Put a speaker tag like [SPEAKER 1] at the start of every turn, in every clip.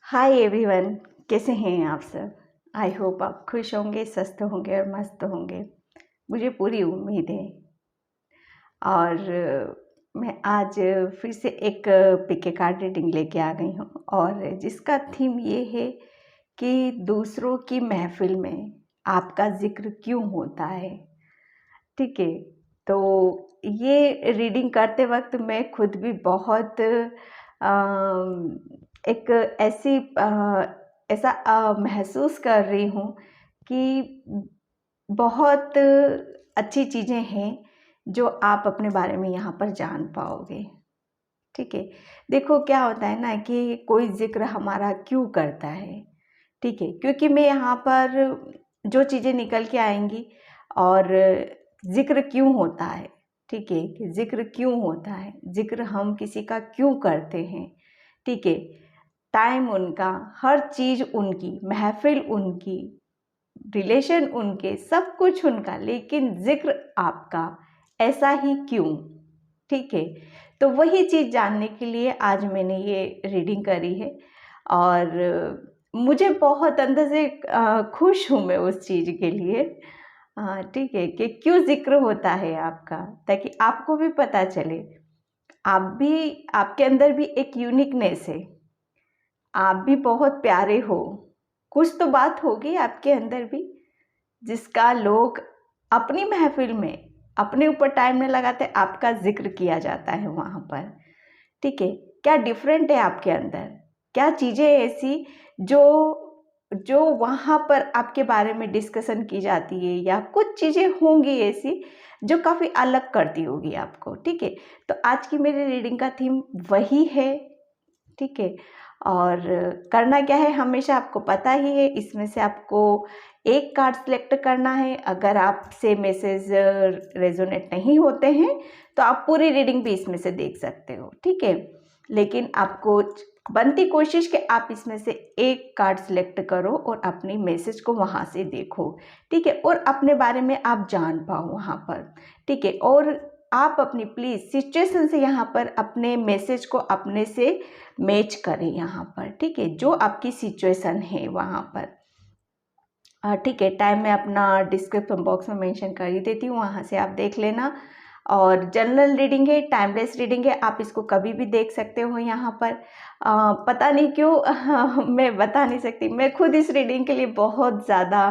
[SPEAKER 1] Hi everyone, कैसे हैं आप सब। आई होप आप खुश होंगे, स्वस्थ होंगे और मस्त होंगे। मुझे पूरी उम्मीद है। और मैं आज फिर से एक पिके कार्ड रीडिंग लेके आ गई हूँ और जिसका थीम ये है कि दूसरों की महफिल में आपका जिक्र क्यों होता है। ठीक है, तो ये रीडिंग करते वक्त मैं खुद भी बहुत एक ऐसा महसूस कर रही हूँ कि बहुत अच्छी चीज़ें हैं जो आप अपने बारे में यहाँ पर जान पाओगे। ठीक है, देखो क्या होता है ना कि कोई ज़िक्र हमारा क्यों करता है। ठीक है, क्योंकि मैं यहाँ पर जो चीज़ें निकल के आएंगी और ज़िक्र क्यों होता है। ठीक है, कि ज़िक्र क्यों होता है, ज़िक्र हम किसी का क्यों करते हैं। ठीक है, टाइम उनका, हर चीज़ उनकी, महफिल उनकी, रिलेशन उनके, सब कुछ उनका, लेकिन ज़िक्र आपका, ऐसा ही क्यों। ठीक है, तो वही चीज़ जानने के लिए आज मैंने ये रीडिंग करी है और मुझे बहुत अंदर से खुश हूँ मैं उस चीज़ के लिए। ठीक है, कि क्यों ज़िक्र होता है आपका, ताकि आपको भी पता चले। आपके अंदर भी एक यूनिकनेस है, आप भी बहुत प्यारे हो। कुछ तो बात होगी आपके अंदर भी जिसका लोग अपनी महफिल में अपने ऊपर टाइम नहीं लगाते, आपका जिक्र किया जाता है वहाँ पर। ठीक है, क्या डिफरेंट है आपके अंदर, क्या चीज़ें ऐसी जो जो वहाँ पर आपके बारे में डिस्कशन की जाती है, या कुछ चीज़ें होंगी ऐसी जो काफ़ी अलग करती होगी आपको। ठीक है, तो आज की मेरी रीडिंग का थीम वही है। ठीक है, और करना क्या है, हमेशा आपको पता ही है, इसमें से आपको एक कार्ड सिलेक्ट करना है। अगर आपसे मैसेज रेजोनेट नहीं होते हैं तो आप पूरी रीडिंग भी इसमें से देख सकते हो। ठीक है, लेकिन आपको बनती कोशिश कि आप इसमें से एक कार्ड सिलेक्ट करो और अपनी मैसेज को वहाँ से देखो। ठीक है, और अपने बारे में आप जान पाओ वहाँ पर। ठीक है, और आप अपनी प्लीज़ सिचुएशन से यहाँ पर अपने मैसेज को अपने से मैच करें यहाँ पर। ठीक है, जो आपकी सिचुएशन है वहाँ पर। ठीक है, टाइम मैं अपना डिस्क्रिप्शन बॉक्स में मेंशन कर ही देती हूँ, वहाँ से आप देख लेना। और जनरल रीडिंग है, टाइमलेस रीडिंग है, आप इसको कभी भी देख सकते हो यहाँ पर। पता नहीं क्यों मैं बता नहीं सकती, मैं खुद इस रीडिंग के लिए बहुत ज़्यादा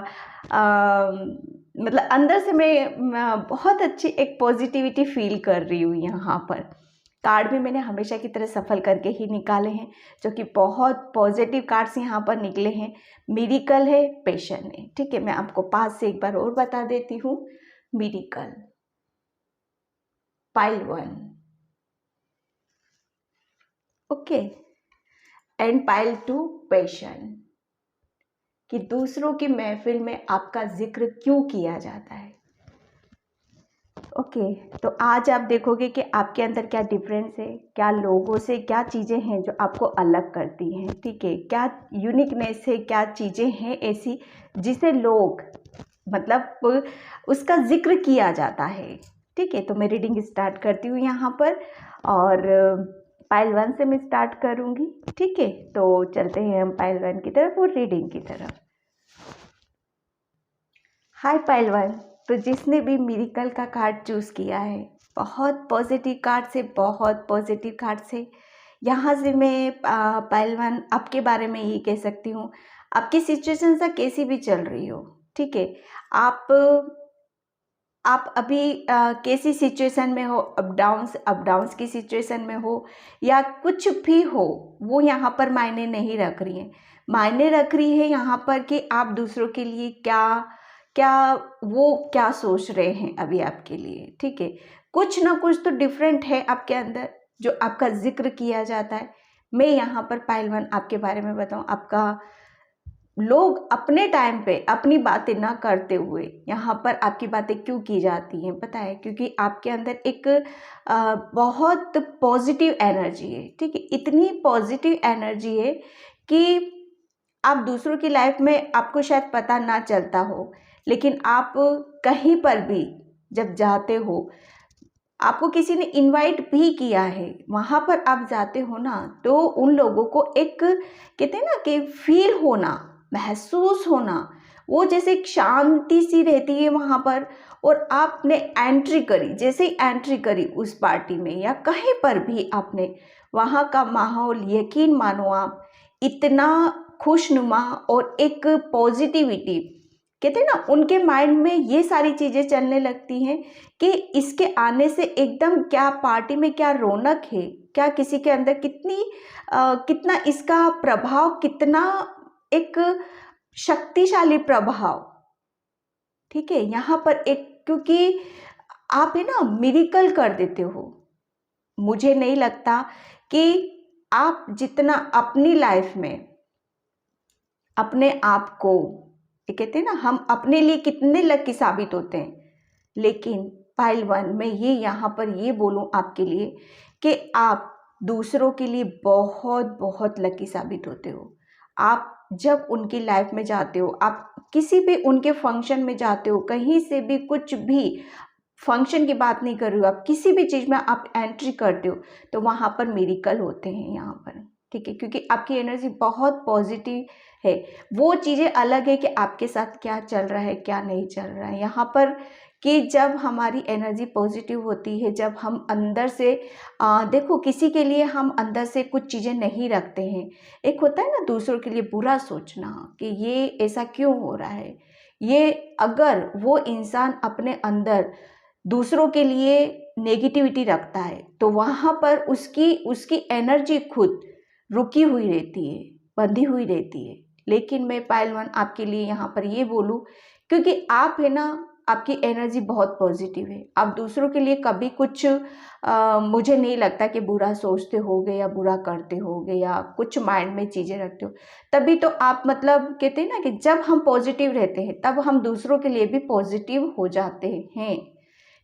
[SPEAKER 1] मतलब अंदर से मैं बहुत अच्छी एक पॉजिटिविटी फील कर रही हूँ यहाँ पर। कार्ड भी मैंने हमेशा की तरह सफल करके ही निकाले हैं, जो कि बहुत पॉजिटिव कार्ड्स यहाँ पर निकले हैं। मिरेकल है, पैशन है। ठीक है, मैं आपको पास से एक बार और बता देती हूँ। Miracle, pile 1, okay, and pile 2, passion, कि दूसरों की महफिल में आपका जिक्र क्यों किया जाता है। ओके, तो आज आप देखोगे कि आपके अंदर क्या डिफरेंस है, क्या लोगों से क्या चीज़ें हैं जो आपको अलग करती हैं। ठीक है, क्या यूनिकनेस है, क्या चीज़ें हैं ऐसी जिसे लोग मतलब उसका जिक्र किया जाता है। ठीक है, तो मैं रीडिंग स्टार्ट करती हूँ यहाँ पर, और पाइल 1 से मैं स्टार्ट करूँगी। ठीक है, तो चलते हैं हम पाइल 1 की तरफ और रीडिंग की तरफ। हाय पाइल 1, तो जिसने भी मिरेकल का कार्ड चूज़ किया है, बहुत पॉजिटिव कार्ड से, बहुत पॉजिटिव कार्ड से। यहाँ से मैं पाइल 1 आपके बारे में ये कह सकती हूँ, आपकी सिचुएशन सा कैसी भी चल रही हो। ठीक है, आप आप अभी कैसी सिचुएशन में हो, अप डाउन्स की सिचुएशन में हो या कुछ भी हो, वो यहाँ पर मायने नहीं रख रही है। मायने रख रही है यहाँ पर कि आप दूसरों के लिए क्या क्या वो क्या सोच रहे हैं अभी आपके लिए। ठीक है, कुछ ना कुछ तो डिफरेंट है आपके अंदर जो आपका जिक्र किया जाता है। मैं यहाँ पर पाइल 1 आपके बारे में बताऊँ, आपका लोग अपने टाइम पे अपनी बातें ना करते हुए यहाँ पर आपकी बातें क्यों की जाती हैं पता है, क्योंकि आपके अंदर एक बहुत पॉजिटिव एनर्जी है। ठीक है, इतनी पॉजिटिव एनर्जी है कि आप दूसरों की लाइफ में आपको शायद पता ना चलता हो, लेकिन आप कहीं पर भी जब जाते हो, आपको किसी ने इनवाइट भी किया है, वहाँ पर आप जाते हो ना, तो उन लोगों को एक कहते हैं ना कि फील होना, महसूस होना, वो जैसे एक शांति सी रहती है वहाँ पर। और आपने एंट्री करी, जैसे ही एंट्री करी उस पार्टी में या कहीं पर भी आपने, वहाँ का माहौल यकीन मानो आप इतना खुशनुमा और एक पॉजिटिविटी, कहते हैं ना उनके माइंड में ये सारी चीज़ें चलने लगती हैं कि इसके आने से एकदम क्या पार्टी में क्या रौनक है, क्या किसी के अंदर कितना इसका प्रभाव, कितना एक शक्तिशाली प्रभाव। ठीक है, यहाँ पर एक, क्योंकि आप है ना मिरेकल कर देते हो। मुझे नहीं लगता कि आप जितना अपनी लाइफ में अपने आप को, ये कहते हैं ना हम अपने लिए कितने लकी साबित होते हैं, लेकिन पाइल 1 मैं ये यहाँ पर ये बोलूँ आपके लिए कि आप दूसरों के लिए बहुत बहुत लकी साबित होते हो। आप जब उनकी लाइफ में जाते हो, आप किसी भी उनके फंक्शन में जाते हो, कहीं से भी कुछ भी, फंक्शन की बात नहीं कर रही हूँ, आप किसी भी चीज़ में आप एंट्री करते हो तो वहाँ पर मिरेकल होते हैं यहाँ पर। ठीक है, क्योंकि आपकी एनर्जी बहुत पॉजिटिव है। वो चीज़ें अलग है कि आपके साथ क्या चल रहा है क्या नहीं चल रहा है यहाँ पर, कि जब हमारी एनर्जी पॉजिटिव होती है, जब हम अंदर से देखो किसी के लिए हम अंदर से कुछ चीज़ें नहीं रखते हैं। एक होता है ना दूसरों के लिए बुरा सोचना कि ये ऐसा क्यों हो रहा है, ये अगर वो इंसान अपने अंदर दूसरों के लिए नेगेटिविटी रखता है तो वहाँ पर उसकी एनर्जी खुद रुकी हुई रहती है, बंधी हुई रहती है। लेकिन मैं पाइल 1 आपके लिए यहाँ पर ये बोलूँ, क्योंकि आप है ना, आपकी एनर्जी बहुत पॉजिटिव है, आप दूसरों के लिए कभी कुछ मुझे नहीं लगता कि बुरा सोचते होगे या बुरा करते होगे या कुछ माइंड में चीज़ें रखते हो। तभी तो आप मतलब कहते हैं ना कि जब हम पॉजिटिव रहते हैं तब हम दूसरों के लिए भी पॉजिटिव हो जाते हैं।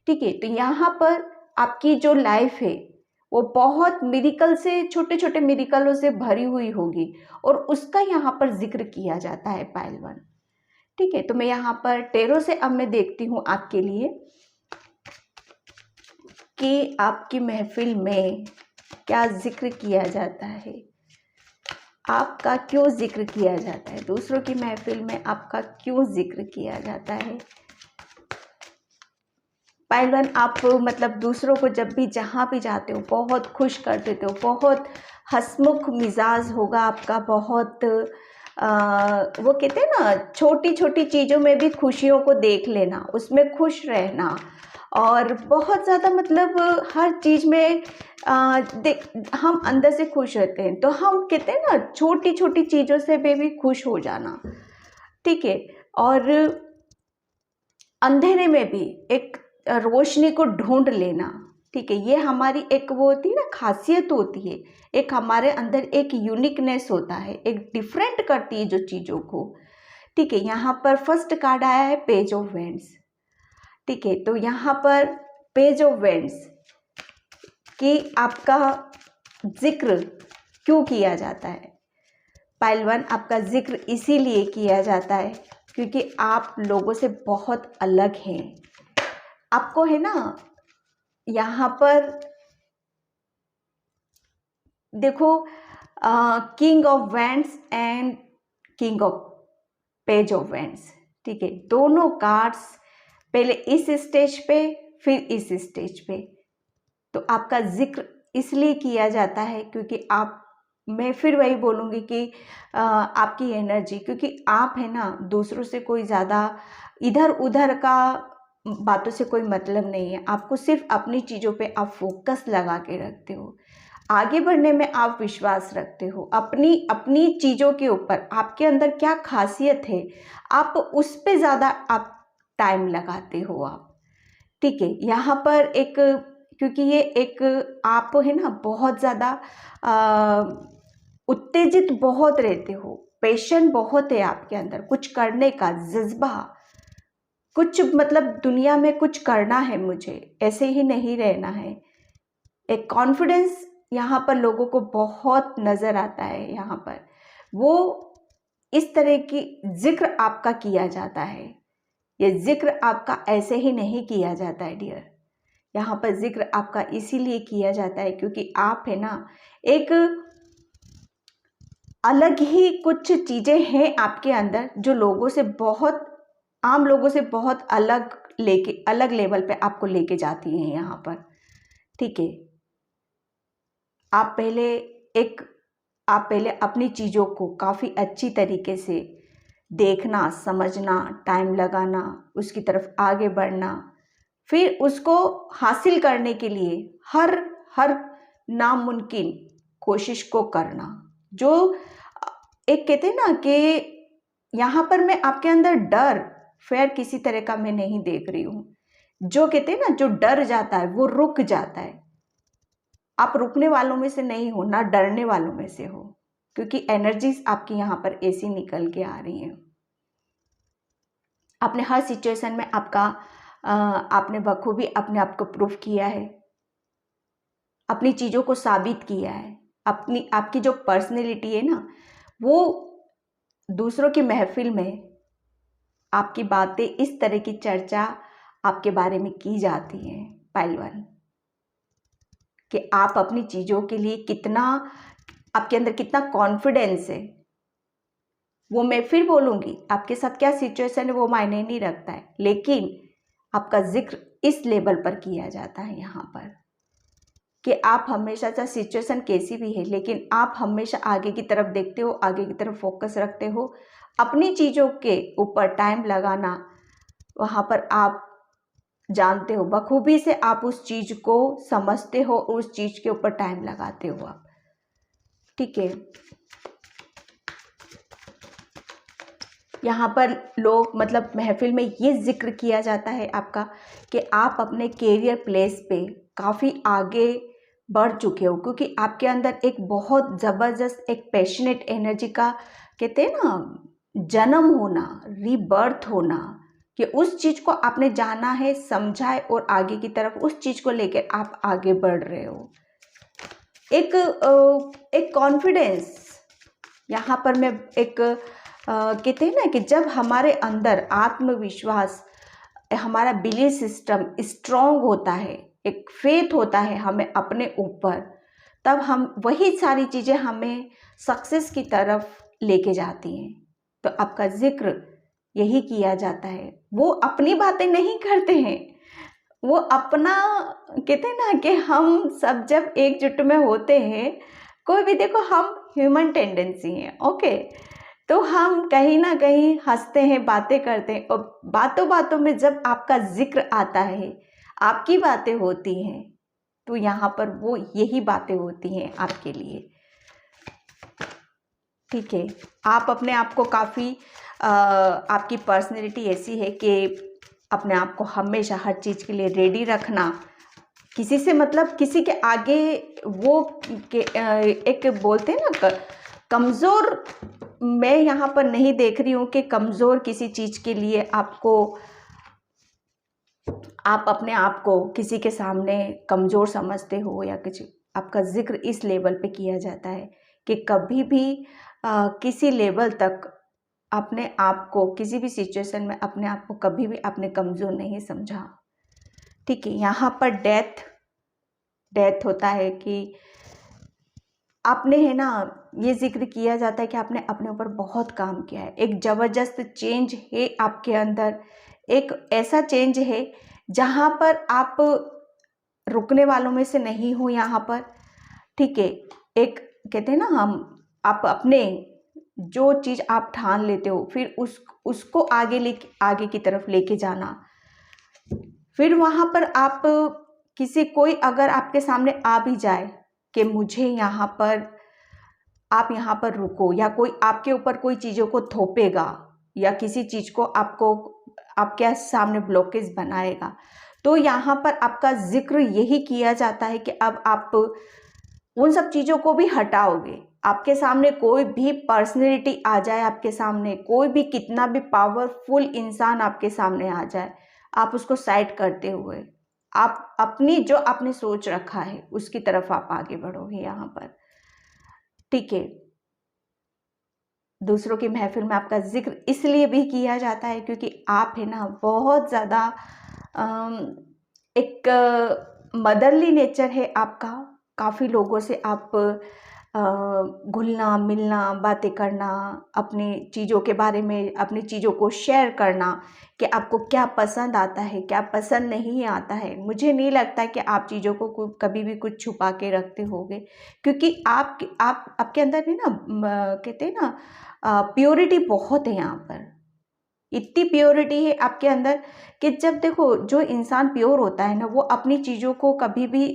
[SPEAKER 1] ठीक है, तो यहाँ पर आपकी जो लाइफ है वो बहुत मिरेकल से, छोटे छोटे मिरेकलों से भरी हुई होगी और उसका यहाँ पर जिक्र किया जाता है पाइल 1। ठीक है, तो मैं यहाँ पर टेरो से अब मैं देखती हूँ आपके लिए कि आपकी महफिल में क्या जिक्र किया जाता है, आपका क्यों जिक्र किया जाता है, दूसरों की महफिल में आपका क्यों जिक्र किया जाता है। पाइल 1 आप मतलब दूसरों को जब भी जहाँ भी जाते हो बहुत खुश कर देते हो, बहुत हंसमुख मिजाज होगा आपका, बहुत वो कहते हैं ना छोटी छोटी चीज़ों में भी खुशियों को देख लेना, उसमें खुश रहना, और बहुत ज़्यादा मतलब हर चीज़ में हम अंदर से खुश रहते हैं, तो हम कहते हैं ना छोटी छोटी चीज़ों से भी खुश हो जाना। ठीक है, और अंधेरे में भी एक रोशनी को ढूंढ लेना। ठीक है, ये हमारी एक वो होती है ना खासियत होती है, एक हमारे अंदर एक यूनिकनेस होता है, एक डिफरेंट करती है जो चीज़ों को। ठीक है, यहाँ पर फर्स्ट कार्ड आया है पेज ऑफ वेंड्स। ठीक है, तो यहाँ पर पेज ऑफ वेंड्स कि आपका जिक्र क्यों किया जाता है। पाइल 1 आपका जिक्र इसीलिए किया जाता है क्योंकि आप लोगों से बहुत अलग हैं। आपको है ना यहाँ पर देखो king of vends and king of page of vends. ठीक है, दोनों कार्ड्स पहले इस स्टेज पे फिर इस स्टेज पे, तो आपका जिक्र इसलिए किया जाता है क्योंकि आप, मैं फिर वही बोलूँगी कि आपकी एनर्जी, क्योंकि आप है ना दूसरों से कोई ज़्यादा इधर उधर का बातों से कोई मतलब नहीं है, आपको सिर्फ अपनी चीज़ों पे आप फोकस लगा के रखते हो, आगे बढ़ने में आप विश्वास रखते हो, अपनी चीज़ों के ऊपर आपके अंदर क्या खासियत है आप उस पे ज़्यादा आप टाइम लगाते हो आप। ठीक है, यहाँ पर एक, क्योंकि ये एक आप है ना बहुत ज़्यादा उत्तेजित बहुत रहते हो, पैशन बहुत है आपके अंदर, कुछ करने का जज्बा, कुछ मतलब दुनिया में कुछ करना है मुझे, ऐसे ही नहीं रहना है। एक कॉन्फिडेंस यहाँ पर लोगों को बहुत नज़र आता है, यहाँ पर वो इस तरह की जिक्र आपका किया जाता है। ये जिक्र आपका ऐसे ही नहीं किया जाता है डियर, यहाँ पर जिक्र आपका इसीलिए किया जाता है क्योंकि आप है ना एक अलग ही कुछ चीज़ें हैं आपके अंदर जो लोगों से बहुत, आम लोगों से बहुत अलग लेवल पे आपको लेके जाती हैं यहाँ पर। ठीक है, आप पहले अपनी चीज़ों को काफ़ी अच्छी तरीके से देखना, समझना, टाइम लगाना, उसकी तरफ आगे बढ़ना, फिर उसको हासिल करने के लिए हर हर नामुमकिन कोशिश को करना। जो एक कहते हैं ना कि यहाँ पर मैं आपके अंदर डर, फेयर किसी तरह का मैं नहीं देख रही हूँ। जो कहते हैं ना, जो डर जाता है वो रुक जाता है। आप रुकने वालों में से नहीं हो, ना डरने वालों में से हो, क्योंकि एनर्जीज आपकी यहाँ पर ऐसी निकल के आ रही हैं। आपने हर सिचुएशन में आपने बखूबी अपने आप को प्रूफ किया है, अपनी चीज़ों को साबित किया है। आपकी जो पर्सनैलिटी है ना, वो दूसरों की महफिल में आपकी बातें, इस तरह की चर्चा आपके बारे में की जाती है पहलवान, कि आप अपनी चीज़ों के लिए कितना, आपके अंदर कितना कॉन्फिडेंस है। वो मैं फिर बोलूँगी, आपके साथ क्या सिचुएशन है वो मायने नहीं रखता है, लेकिन आपका जिक्र इस लेवल पर किया जाता है यहाँ पर कि आप हमेशा, चाहे सिचुएशन कैसी भी है, लेकिन आप हमेशा आगे की तरफ देखते हो, आगे की तरफ फोकस रखते हो, अपनी चीज़ों के ऊपर टाइम लगाना, वहाँ पर आप जानते हो बखूबी से, आप उस चीज़ को समझते हो, उस चीज़ के ऊपर टाइम लगाते हो आप। ठीक है, यहाँ पर लोग, मतलब महफिल में ये जिक्र किया जाता है आपका कि आप अपने कैरियर प्लेस पे काफ़ी आगे बढ़ चुके हो, क्योंकि आपके अंदर एक बहुत ज़बरदस्त, एक पैशनेट एनर्जी का, कहते हैं ना, जन्म होना, रीबर्थ होना, कि उस चीज़ को आपने जाना है, समझा है और आगे की तरफ उस चीज़ को लेकर आप आगे बढ़ रहे हो। एक कॉन्फिडेंस यहाँ पर मैं कहते हैं ना कि जब हमारे अंदर आत्मविश्वास, हमारा बिलीफ सिस्टम स्ट्रॉन्ग होता है, एक फेथ होता है हमें अपने ऊपर, तब हम वही सारी चीज़ें हमें सक्सेस की तरफ लेके जाती हैं। तो आपका जिक्र यही किया जाता है। वो अपनी बातें नहीं करते हैं, वो अपना, कहते हैं ना कि हम सब जब एकजुट में होते हैं, कोई भी, देखो हम ह्यूमन टेंडेंसी है, ओके, तो हम कहीं ना कहीं हंसते हैं, बातें करते हैं, और बातों बातों में जब आपका जिक्र आता है, आपकी बातें होती हैं, तो यहाँ पर वो यही बातें होती हैं आपके लिए। ठीक है, आप अपने आप को काफ़ी, आपकी पर्सनैलिटी ऐसी है कि अपने आप को हमेशा हर चीज़ के लिए रेडी रखना, किसी से, मतलब किसी के आगे वो एक बोलते हैं ना, कमज़ोर, मैं यहाँ पर नहीं देख रही हूँ कि कमज़ोर किसी चीज़ के लिए आप अपने आप को किसी के सामने कमज़ोर समझते हो या कुछ। आपका जिक्र इस लेवल पे किया जाता है कि कभी भी किसी लेवल तक अपने आप को, किसी भी सिचुएशन में अपने आप को कभी भी आपने कमज़ोर नहीं समझा। ठीक है, यहाँ पर डेथ होता है कि आपने, है ना, ये जिक्र किया जाता है कि आपने अपने ऊपर बहुत काम किया है, एक ज़बरदस्त चेंज है आपके अंदर, एक ऐसा चेंज है जहाँ पर आप रुकने वालों में से नहीं हो यहाँ पर। ठीक है, एक कहते हैं ना, आप अपने जो चीज़ आप ठान लेते हो, फिर उसको आगे की तरफ लेके जाना, फिर वहाँ पर आप कोई अगर आपके सामने आ भी जाए कि मुझे यहाँ पर, आप यहाँ पर रुको, या कोई आपके ऊपर कोई चीज़ों को थोपेगा या किसी चीज़ को आपके सामने ब्लॉकेज बनाएगा, तो यहाँ पर आपका जिक्र यही किया जाता है कि अब आप उन सब चीज़ों को भी हटाओगे। आपके सामने कोई भी पर्सनैलिटी आ जाए, आपके सामने कोई भी कितना भी पावरफुल इंसान आपके सामने आ जाए, आप उसको साइड करते हुए आप अपनी, जो आपने सोच रखा है उसकी तरफ आप आगे बढ़ोगे यहाँ पर। ठीक है, दूसरों की महफिल में आपका जिक्र इसलिए भी किया जाता है क्योंकि आप, है ना, बहुत ज़्यादा एक मदरली नेचर है आपका। काफ़ी लोगों से आप घुलना मिलना, बातें करना, अपनी चीज़ों के बारे में, अपनी चीज़ों को शेयर करना कि आपको क्या पसंद आता है, क्या पसंद नहीं आता है। मुझे नहीं लगता कि आप चीज़ों को कभी भी कुछ छुपा के रखते होगे, क्योंकि आप आपके अंदर है ना, कहते हैं ना, प्योरिटी बहुत है यहाँ पर। इतनी प्योरिटी है आपके अंदर कि जब देखो, जो इंसान प्योर होता है ना, वो अपनी चीज़ों को कभी भी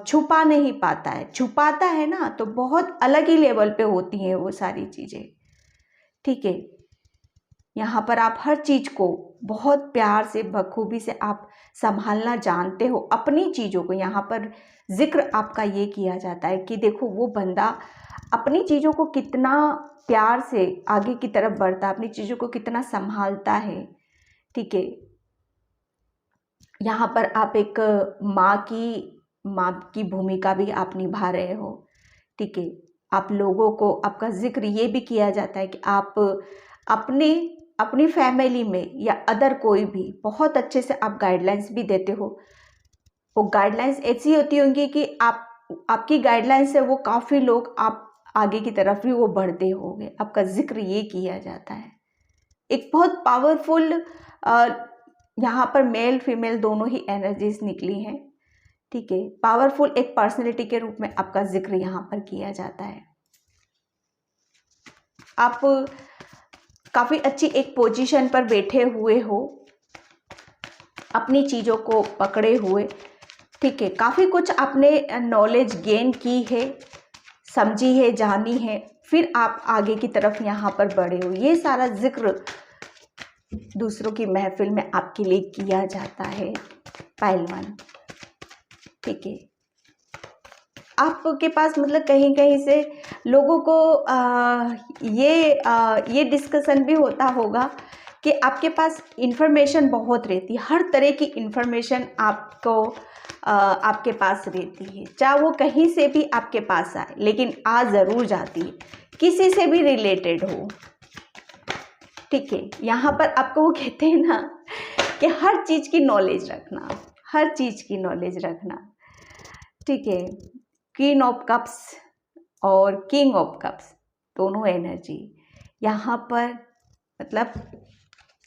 [SPEAKER 1] छुपा नहीं पाता है। छुपाता है ना तो बहुत अलग ही लेवल पे होती हैं वो सारी चीज़ें। ठीक है, यहाँ पर आप हर चीज़ को बहुत प्यार से, बखूबी से आप संभालना जानते हो अपनी चीज़ों को। यहाँ पर जिक्र आपका ये किया जाता है कि देखो, वो बंदा अपनी चीज़ों को कितना प्यार से आगे की तरफ बढ़ता है, अपनी चीज़ों को कितना संभालता है। ठीक है, यहाँ पर आप एक माँ की भूमिका भी आप निभा रहे हो। ठीक है, आप लोगों को, आपका जिक्र ये भी किया जाता है कि आप अपनी फैमिली में या अदर कोई भी बहुत अच्छे से आप गाइडलाइंस भी देते हो। वो गाइडलाइंस ऐसी होती होंगी कि आपकी गाइडलाइंस से वो काफ़ी लोग आप आगे की तरफ भी वो बढ़ते होंगे। आपका जिक्र ये किया जाता है। एक बहुत पावरफुल, यहाँ पर मेल फीमेल दोनों ही एनर्जीज निकली हैं। ठीक है, पावरफुल एक पर्सनैलिटी के रूप में आपका जिक्र यहाँ पर किया जाता है। आप काफ़ी अच्छी एक पोजीशन पर बैठे हुए हो, अपनी चीज़ों को पकड़े हुए। ठीक है, काफ़ी कुछ आपने नॉलेज गेन की है, समझी है, जानी है, फिर आप आगे की तरफ यहाँ पर बढ़े हो। ये सारा जिक्र दूसरों की महफिल में आपके लिए किया जाता है पहलवान। ठीक है, आपके पास मतलब कहीं कहीं से लोगों को ये डिस्कशन भी होता होगा कि आपके पास इंफॉर्मेशन बहुत रहती है, हर तरह की इंफॉर्मेशन आपको आपके पास रहती है, चाहे वो कहीं से भी आपके पास आए, लेकिन आ ज़रूर जाती है, किसी से भी रिलेटेड हो। ठीक है, यहाँ पर आपको वो कहते हैं ना कि हर चीज़ की नॉलेज रखना, हर चीज़ की नॉलेज रखना। ठीक है, क्वीन ऑफ कप्स और किंग ऑफ कप्स दोनों एनर्जी यहाँ पर, मतलब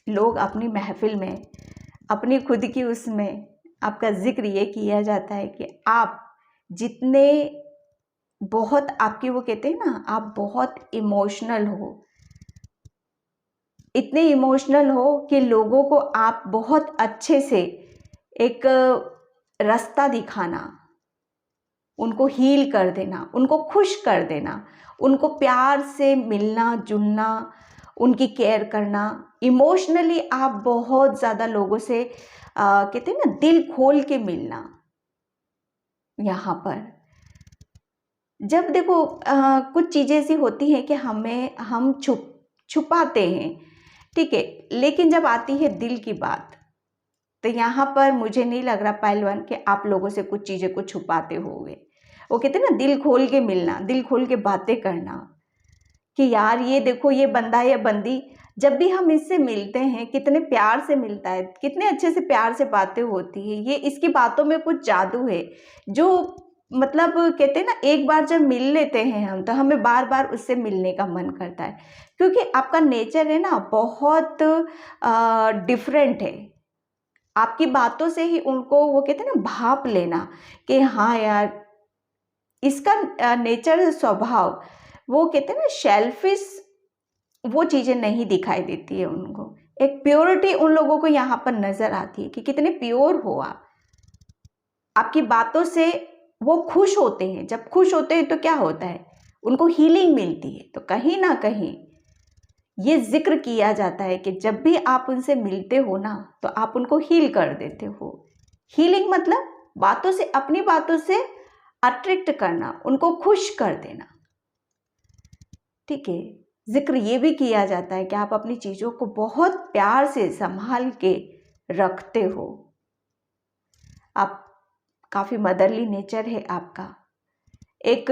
[SPEAKER 1] लोग अपनी महफिल में, अपनी खुद की उसमें आपका जिक्र ये किया जाता है कि आप जितने बहुत, आपकी वो कहते हैं ना, आप बहुत इमोशनल हो, इतने इमोशनल हो कि लोगों को आप बहुत अच्छे से एक रास्ता दिखाना, उनको हील कर देना, उनको खुश कर देना, उनको प्यार से मिलना जुलना, उनकी केयर करना। इमोशनली आप बहुत ज़्यादा लोगों से कहते हैं ना, दिल खोल के मिलना। यहाँ पर जब देखो कुछ चीज़ें ऐसी होती हैं कि हम छुपाते हैं। ठीक है, लेकिन जब आती है दिल की बात, तो यहाँ पर मुझे नहीं लग रहा पहलवान कि आप लोगों से कुछ चीज़ें को छुपाते होंगे। वो कहते हैं ना, दिल खोल के मिलना, दिल खोल के बातें करना कि यार ये देखो, ये बंदा या बंदी, जब भी हम इससे मिलते हैं कितने प्यार से मिलता है, कितने अच्छे से प्यार से बातें होती है, ये इसकी बातों में कुछ जादू है जो, मतलब कहते हैं ना, एक बार जब मिल लेते हैं हम, तो हमें बार बार उससे मिलने का मन करता है, क्योंकि आपका नेचर है ना बहुत डिफरेंट है। आपकी बातों से ही उनको वो कहते हैं ना, भाप लेना कि हाँ यार, इसका नेचर, स्वभाव, वो कहते हैं ना शेल्फिश, वो चीज़ें नहीं दिखाई देती है उनको। एक प्योरिटी उन लोगों को यहाँ पर नज़र आती है कि कितने प्योर हो आप। आपकी बातों से वो खुश होते हैं, जब खुश होते हैं तो क्या होता है, उनको हीलिंग मिलती है। तो कहीं ना कहीं ये जिक्र किया जाता है कि जब भी आप उनसे मिलते हो ना, तो आप उनको हील कर देते हो। हीलिंग मतलब बातों से, अपनी बातों से अट्रैक्ट करना, उनको खुश कर देना। ठीक है, जिक्र ये भी किया जाता है कि आप अपनी चीज़ों को बहुत प्यार से संभाल के रखते हो। आप काफ़ी मदरली नेचर है आपका। एक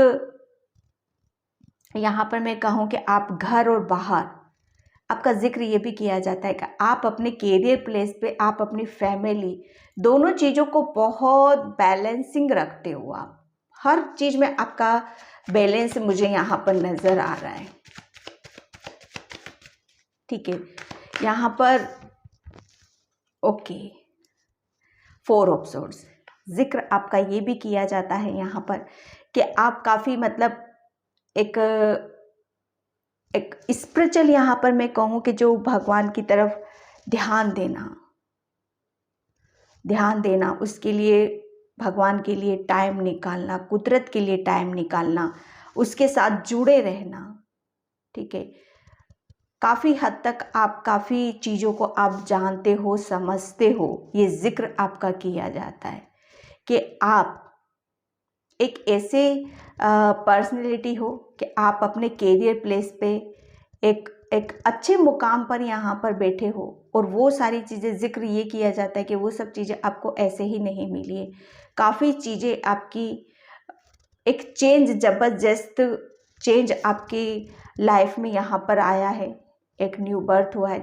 [SPEAKER 1] यहाँ पर मैं कहूँ कि आप घर और बाहर आपका जिक्र ये भी किया जाता है कि आप अपने कैरियर प्लेस पे, आप अपनी फैमिली, दोनों चीज़ों को बहुत बैलेंसिंग रखते हो। आप हर चीज़ में आपका बैलेंस मुझे यहाँ पर नज़र आ रहा है। ठीक है, यहाँ पर ओके, 4 ऑफ सोर्ड्स, जिक्र आपका ये भी किया जाता है यहाँ पर कि आप काफ़ी मतलब एक स्पिरिचुअल, यहाँ पर मैं कहूँ कि जो भगवान की तरफ ध्यान देना, उसके लिए भगवान के लिए टाइम निकालना, कुदरत के लिए टाइम निकालना, उसके साथ जुड़े रहना। ठीक है, काफ़ी हद तक आप काफ़ी चीज़ों को आप जानते हो, समझते हो। ये जिक्र आपका किया जाता है कि आप एक ऐसे पर्सनैलिटी हो कि आप अपने कैरियर प्लेस पे एक अच्छे मुकाम पर यहाँ पर बैठे हो, और वो सारी चीज़ें, जिक्र ये किया जाता है कि वो सब चीज़ें आपको ऐसे ही नहीं मिली है। काफ़ी चीज़ें आपकी एक चेंज, ज़बरदस्त चेंज आपकी लाइफ में यहाँ पर आया है। एक न्यू बर्थ हुआ है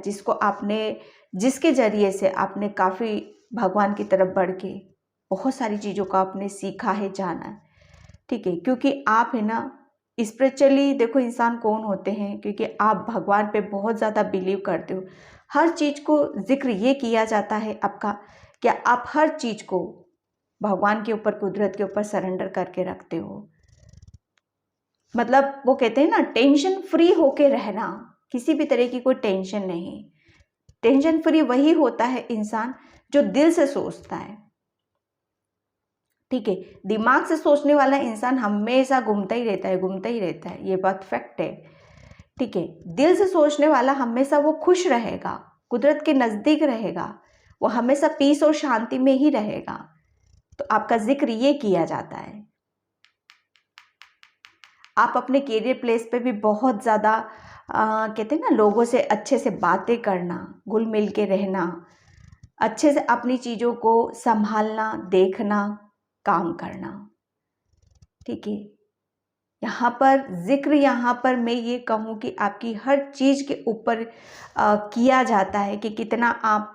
[SPEAKER 1] जिसके ज़रिए से आपने काफ़ी भगवान की तरफ बढ़ के बहुत सारी चीज़ों को आपने सीखा है, जाना है। ठीक है, क्योंकि आप है ना स्पिरिचुअली, देखो इंसान कौन होते हैं, क्योंकि आप भगवान पे बहुत ज़्यादा बिलीव करते हो। हर चीज़ को जिक्र ये किया जाता है आपका कि आप हर चीज़ को भगवान के ऊपर, कुदरत के ऊपर सरेंडर करके रखते हो। मतलब वो कहते हैं ना, टेंशन फ्री होके रहना, किसी भी तरह की कोई टेंशन नहीं। टेंशन फ्री वही होता है इंसान जो दिल से सोचता है। ठीक है, दिमाग से सोचने वाला इंसान हमेशा घूमता ही रहता है, ये बात फैक्ट है। ठीक है, दिल से सोचने वाला हमेशा वो खुश रहेगा, कुदरत के नज़दीक रहेगा, वो हमेशा पीस और शांति में ही रहेगा। तो आपका जिक्र ये किया जाता है। आप अपने कैरियर प्लेस पे भी बहुत ज़्यादा कहते हैं ना, लोगों से अच्छे से बातें करना, घुल मिल के रहना, अच्छे से अपनी चीज़ों को संभालना, देखना, काम करना। ठीक है, यहाँ पर जिक्र, यहाँ पर मैं ये कहूँ कि आपकी हर चीज़ के ऊपर किया जाता है कि कितना आप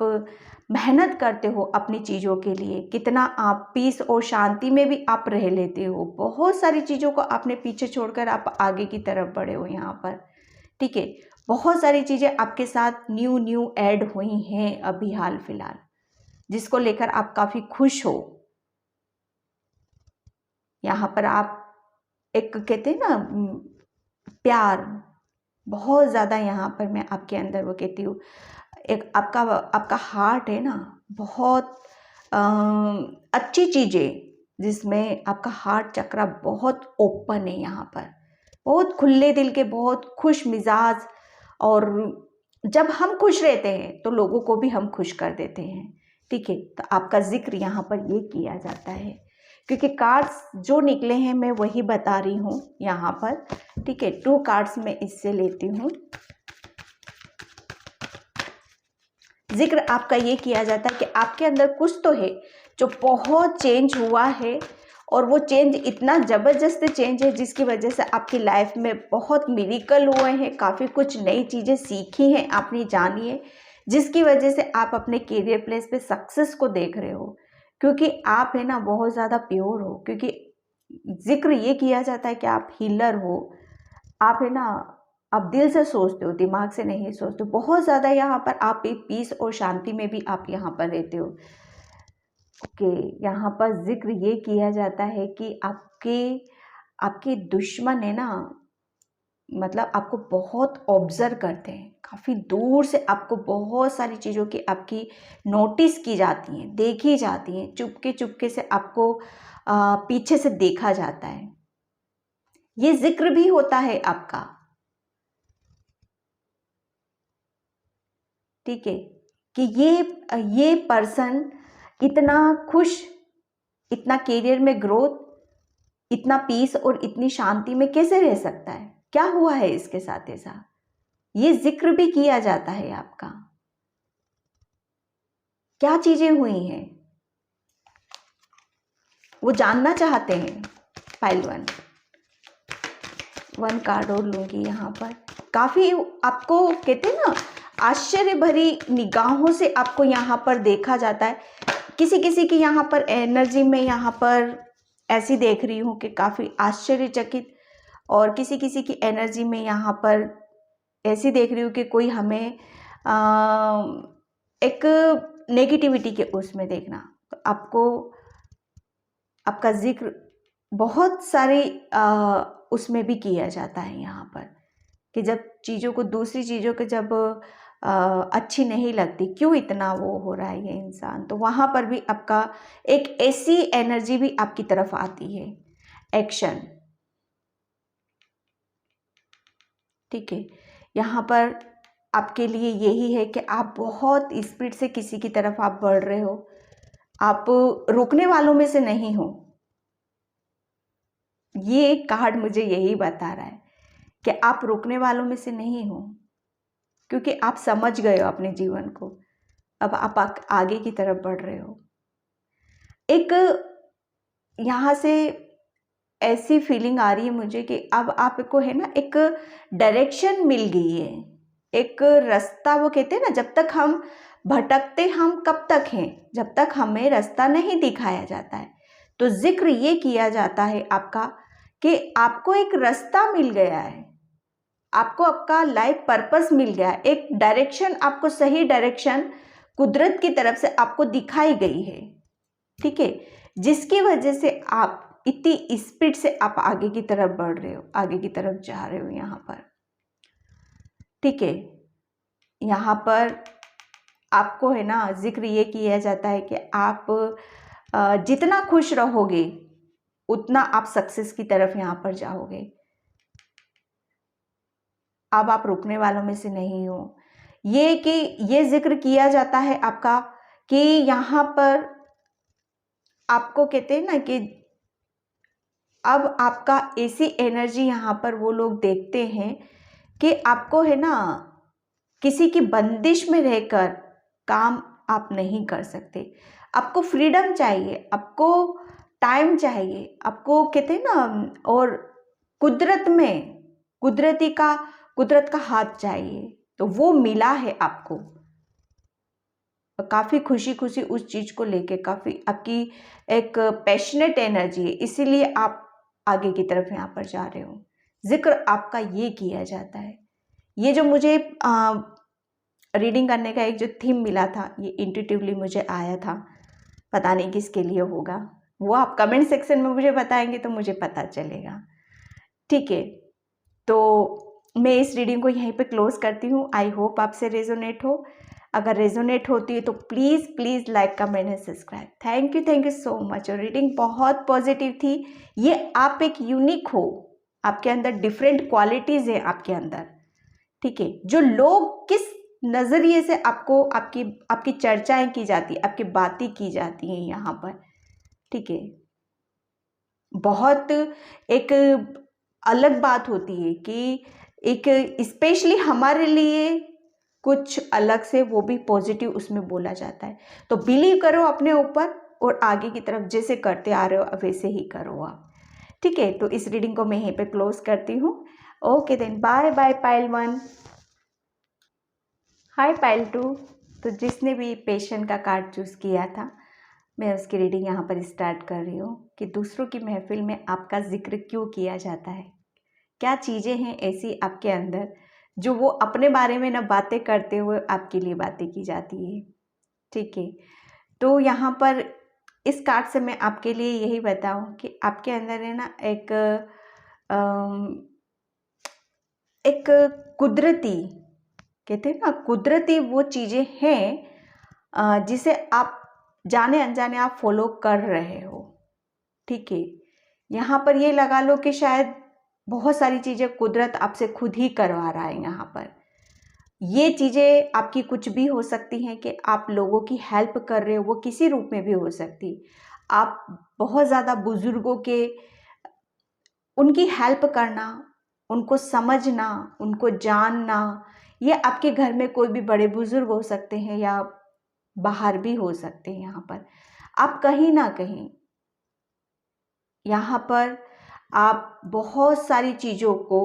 [SPEAKER 1] मेहनत करते हो अपनी चीज़ों के लिए, कितना आप पीस और शांति में भी आप रह लेते हो। बहुत सारी चीज़ों को आपने पीछे छोड़कर आप आगे की तरफ बढ़े हो यहाँ पर। ठीक है, बहुत सारी चीज़ें आपके साथ न्यू ऐड हुई हैं अभी हाल फिलहाल, जिसको लेकर आप काफ़ी खुश हो। यहाँ पर आप एक कहते हैं ना प्यार, बहुत ज़्यादा यहाँ पर मैं आपके अंदर वो कहती हूँ, एक आपका हार्ट है ना, बहुत अच्छी चीज़ें, जिसमें आपका हार्ट चक्रा बहुत ओपन है, यहाँ पर बहुत खुले दिल के, बहुत खुश मिजाज, और जब हम खुश रहते हैं तो लोगों को भी हम खुश कर देते हैं। ठीक है, तो आपका जिक्र यहाँ पर ये किया जाता है, क्योंकि कार्ड्स जो निकले हैं मैं वही बता रही हूँ यहाँ पर। ठीक है, 2 कार्ड्स मैं इससे लेती हूँ। जिक्र आपका ये किया जाता है कि आपके अंदर कुछ तो है जो बहुत चेंज हुआ है, और वो चेंज इतना ज़बरदस्त चेंज है जिसकी वजह से आपकी लाइफ में बहुत मिरेकल हुए हैं, काफ़ी कुछ नई चीज़ें सीखी हैं आपने, जानी है, जिसकी वजह से आप अपने कैरियर प्लेस पे सक्सेस को देख रहे हो, क्योंकि आप है ना बहुत ज़्यादा प्योर हो। क्योंकि जिक्र ये किया जाता है कि आप हीलर हो, आप है ना, आप दिल से सोचते हो, दिमाग से नहीं सोचते हो। बहुत ज़्यादा यहाँ पर आप एक पीस और शांति में भी आप यहाँ पर रहते हो। ओके, यहाँ पर जिक्र ये किया जाता है कि आपके दुश्मन है ना, मतलब आपको बहुत ऑब्जर्व करते हैं, काफ़ी दूर से आपको बहुत सारी चीज़ों की आपकी नोटिस की जाती हैं, देखी जाती हैं, चुपके चुपके से आपको पीछे से देखा जाता है। ये जिक्र भी होता है आपका। ठीक है, कि ये पर्सन इतना खुश, इतना कैरियर में ग्रोथ, इतना पीस और इतनी शांति में कैसे रह सकता है, क्या हुआ है इसके साथ ऐसा, ये जिक्र भी किया जाता है आपका। क्या चीजें हुई हैं वो जानना चाहते हैं। पाइल 1 कार्ड और लूंगी यहाँ पर। काफ़ी आपको कहते हैं ना आश्चर्य भरी निगाहों से आपको यहाँ पर देखा जाता है। किसी किसी की यहाँ पर एनर्जी में यहाँ पर ऐसी देख रही हूँ कि काफ़ी आश्चर्यचकित, और किसी किसी की एनर्जी में यहाँ पर ऐसी देख रही हूँ कि कोई हमें एक नेगेटिविटी के उसमें देखना। तो आपको आपका जिक्र बहुत सारी उसमें भी किया जाता है यहाँ पर, कि जब चीज़ों को, दूसरी चीज़ों के जब अच्छी नहीं लगती, क्यों इतना वो हो रहा है ये इंसान, तो वहाँ पर भी आपका एक ऐसी एनर्जी भी आपकी तरफ आती है, एक्शन। ठीक है, यहाँ पर आपके लिए यही है कि आप बहुत स्पीड से किसी की तरफ आप बढ़ रहे हो, आप रुकने वालों में से नहीं हो। ये कार्ड मुझे यही बता रहा है कि आप रुकने वालों में से नहीं हो, क्योंकि आप समझ गए हो अपने जीवन को, अब आप आगे की तरफ बढ़ रहे हो। एक यहाँ से ऐसी फीलिंग आ रही है मुझे कि अब आपको है ना एक डायरेक्शन मिल गई है, एक रास्ता। वो कहते हैं ना, जब तक हम भटकते हम कब तक हैं, जब तक हमें रास्ता नहीं दिखाया जाता है। तो जिक्र ये किया जाता है आपका कि आपको एक रास्ता मिल गया है, आपको आपका लाइफ पर्पस मिल गया है, एक डायरेक्शन, आपको सही डायरेक्शन कुदरत की तरफ से आपको दिखाई गई है। ठीक है, जिसकी वजह से आप इतनी स्पीड से आप आगे की तरफ बढ़ रहे हो, आगे की तरफ जा रहे हो यहाँ पर। ठीक है, यहाँ पर आपको है ना जिक्र ये किया जाता है कि आप जितना खुश रहोगे उतना आप सक्सेस की तरफ यहाँ पर जाओगे। अब आप रुकने वालों में से नहीं हो। ये कि ये जिक्र किया जाता है आपका कि यहाँ पर आपको कहते हैं ना कि अब आपका ऐसी एनर्जी यहाँ पर वो लोग देखते हैं कि आपको है ना किसी की बंदिश में रहकर काम आप नहीं कर सकते। आपको फ्रीडम चाहिए, आपको टाइम चाहिए, आपको कहते हैं ना, और कुदरत में कुदरत का हाथ चाहिए। तो वो मिला है आपको, काफ़ी खुशी खुशी उस चीज़ को लेके, काफ़ी आपकी एक पैशनेट एनर्जी है, इसीलिए आप आगे की तरफ यहाँ पर जा रहे हो। जिक्र आपका ये किया जाता है। ये जो मुझे रीडिंग करने का एक जो थीम मिला था, ये इंट्यूटिवली मुझे आया था, पता नहीं किसके लिए होगा, वो आप कमेंट सेक्शन में मुझे बताएंगे तो मुझे पता चलेगा। ठीक है, तो मैं इस रीडिंग को यहीं पे क्लोज करती हूँ। आई होप आपसे रेजोनेट हो। अगर रेजोनेट होती है तो please please like, comment and subscribe. Thank you so much. और रीडिंग बहुत पॉजिटिव थी। ये आप एक यूनिक हो, आपके अंदर डिफरेंट क्वालिटीज़ हैं आपके अंदर। ठीक है, जो लोग किस नज़रिए से आपको आपकी चर्चाएं की जाती, आपकी बातें की जाती हैं यहाँ पर। ठीक है, बहुत एक अलग बात होती है कि एक स्पेशली हमारे लिए कुछ अलग से वो भी पॉजिटिव उसमें बोला जाता है। तो बिलीव करो अपने ऊपर और आगे की तरफ जैसे करते आ रहे हो वैसे ही करो आप। ठीक है, तो इस रीडिंग को मैं यहीं पे क्लोज करती हूँ। Okay then, bye bye pile 1। Hi pile 2। तो जिसने भी पेशेंट का कार्ड चूज़ किया था, मैं उसकी रीडिंग यहाँ पर स्टार्ट कर रही हूँ कि दूसरों की महफिल में आपका जिक्र क्यों किया जाता है। क्या चीज़ें हैं ऐसी आपके अंदर जो वो अपने बारे में ना बातें करते हुए आपके लिए बातें की जाती है। ठीक है, तो यहाँ पर इस कार्ड से मैं आपके लिए यही बताऊँ कि आपके अंदर है ना एक कुदरती, कहते हैं ना कुदरती वो चीज़ें हैं जिसे आप जाने अनजाने आप फॉलो कर रहे हो। ठीक है, यहाँ पर ये लगा लो कि शायद बहुत सारी चीज़ें कुदरत आपसे खुद ही करवा रहा है। यहाँ पर ये चीज़ें आपकी कुछ भी हो सकती हैं कि आप लोगों की हेल्प कर रहे हो, वो किसी रूप में भी हो सकती। आप बहुत ज़्यादा बुजुर्गों के, उनकी हेल्प करना, उनको समझना, उनको जानना, ये आपके घर में कोई भी बड़े बुजुर्ग हो सकते हैं या बाहर भी हो सकते हैं। यहाँ पर आप कहीं ना कहीं यहाँ पर आप बहुत सारी चीज़ों को,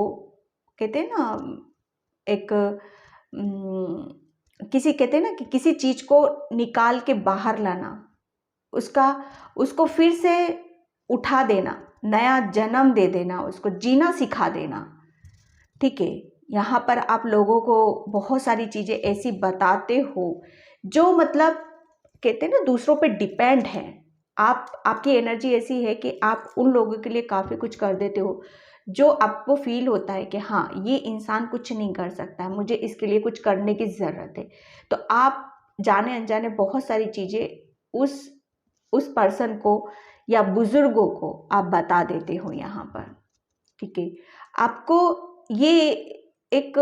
[SPEAKER 1] कहते हैं ना, एक किसी कहते हैं ना कि किसी चीज को निकाल के बाहर लाना, उसको फिर से उठा देना, नया जन्म दे देना, उसको जीना सिखा देना। ठीक है, यहाँ पर आप लोगों को बहुत सारी चीजें ऐसी बताते हो जो मतलब कहते हैं ना दूसरों पे डिपेंड है। आपकी एनर्जी ऐसी है कि आप उन लोगों के लिए काफ़ी कुछ कर देते हो जो आपको फील होता है कि हाँ ये इंसान कुछ नहीं कर सकता, मुझे इसके लिए कुछ करने की ज़रूरत है। तो आप जाने अनजाने बहुत सारी चीज़ें उस पर्सन को या बुज़ुर्गों को आप बता देते हो यहाँ पर। ठीक है, आपको ये एक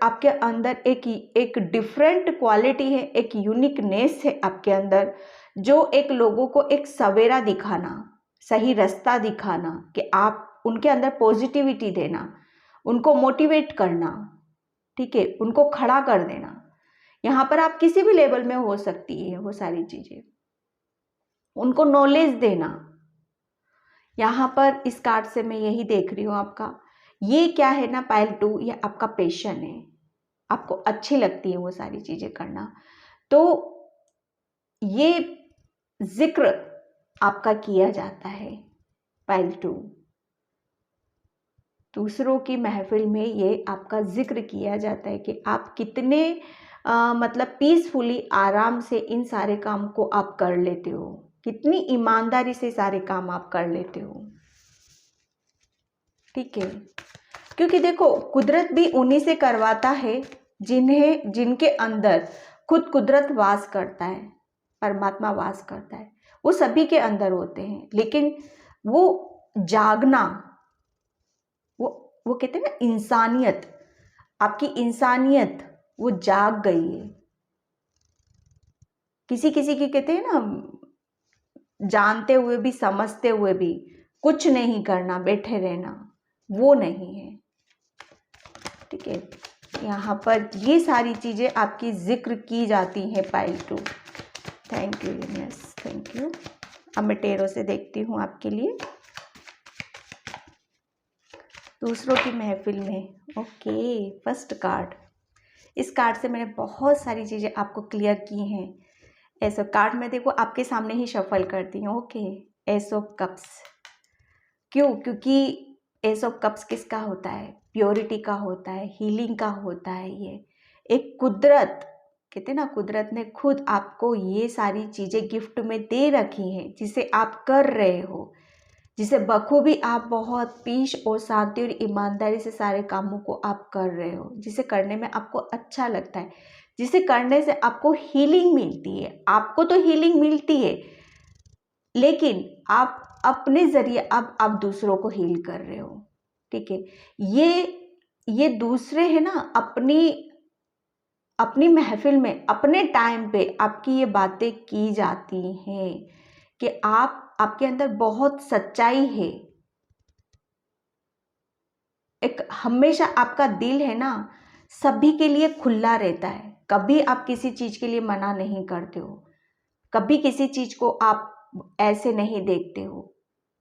[SPEAKER 1] आपके अंदर एक डिफरेंट क्वालिटी है, एक यूनिकनेस है आपके अंदर, जो एक लोगों को एक सवेरा दिखाना, सही रास्ता दिखाना, कि आप उनके अंदर पॉजिटिविटी देना, उनको मोटिवेट करना। ठीक है, उनको खड़ा कर देना। यहाँ पर आप किसी भी लेवल में हो सकती है वो सारी चीजें, उनको नॉलेज देना। यहाँ पर इस कार्ड से मैं यही देख रही हूँ आपका, ये क्या है ना पायल 2, ये आपका पैशन है, आपको अच्छी लगती है वो सारी चीजें करना। तो ये जिक्र आपका किया जाता है पायल 2, दूसरों की महफिल में ये आपका जिक्र किया जाता है कि आप कितने मतलब पीसफुली आराम से इन सारे काम को आप कर लेते हो, कितनी ईमानदारी से सारे काम आप कर लेते हो। ठीक है, क्योंकि देखो कुदरत भी उन्हीं से करवाता है जिनके अंदर खुद कुदरत वास करता है, परमात्मा वास करता है। वो सभी के अंदर होते हैं, लेकिन वो जागना, वो कहते हैं ना इंसानियत, आपकी इंसानियत वो जाग गई है। किसी किसी की कहते हैं ना जानते हुए भी समझते हुए भी कुछ नहीं करना, बैठे रहना, वो नहीं है। ठीक है, यहाँ पर ये सारी चीजें आपकी जिक्र की जाती हैं पायल 2। Thank you universe, thank you. अब मैं टेरो से देखती हूँ आपके लिए दूसरों की महफिल में। ओके, फर्स्ट कार्ड, इस कार्ड से मैंने बहुत सारी चीज़ें आपको क्लियर की हैं। ऐसा कार्ड मैं देखो आपके सामने ही शफल करती हूँ। ओके, एस ऑफ कप्स, क्यों? क्योंकि एस ऑफ कप्स किसका होता है? प्योरिटी का होता है, हीलिंग का होता है। ये एक कुदरत, कहते हैं ना कुदरत ने खुद आपको ये सारी चीज़ें गिफ्ट में दे रखी हैं, जिसे आप कर रहे हो, जिसे बखूबी आप बहुत पीस और शांति और ईमानदारी से सारे कामों को आप कर रहे हो, जिसे करने में आपको अच्छा लगता है, जिसे करने से आपको हीलिंग मिलती है। आपको तो हीलिंग मिलती है, लेकिन आप अपने जरिए अब आप दूसरों को हील कर रहे हो। ठीक है, ये दूसरे है ना अपनी महफिल में अपने टाइम पे आपकी ये बातें की जाती हैं कि आपके अंदर बहुत सच्चाई है। एक हमेशा आपका दिल है ना सभी के लिए खुला रहता है, कभी आप किसी चीज के लिए मना नहीं करते हो, कभी किसी चीज को आप ऐसे नहीं देखते हो।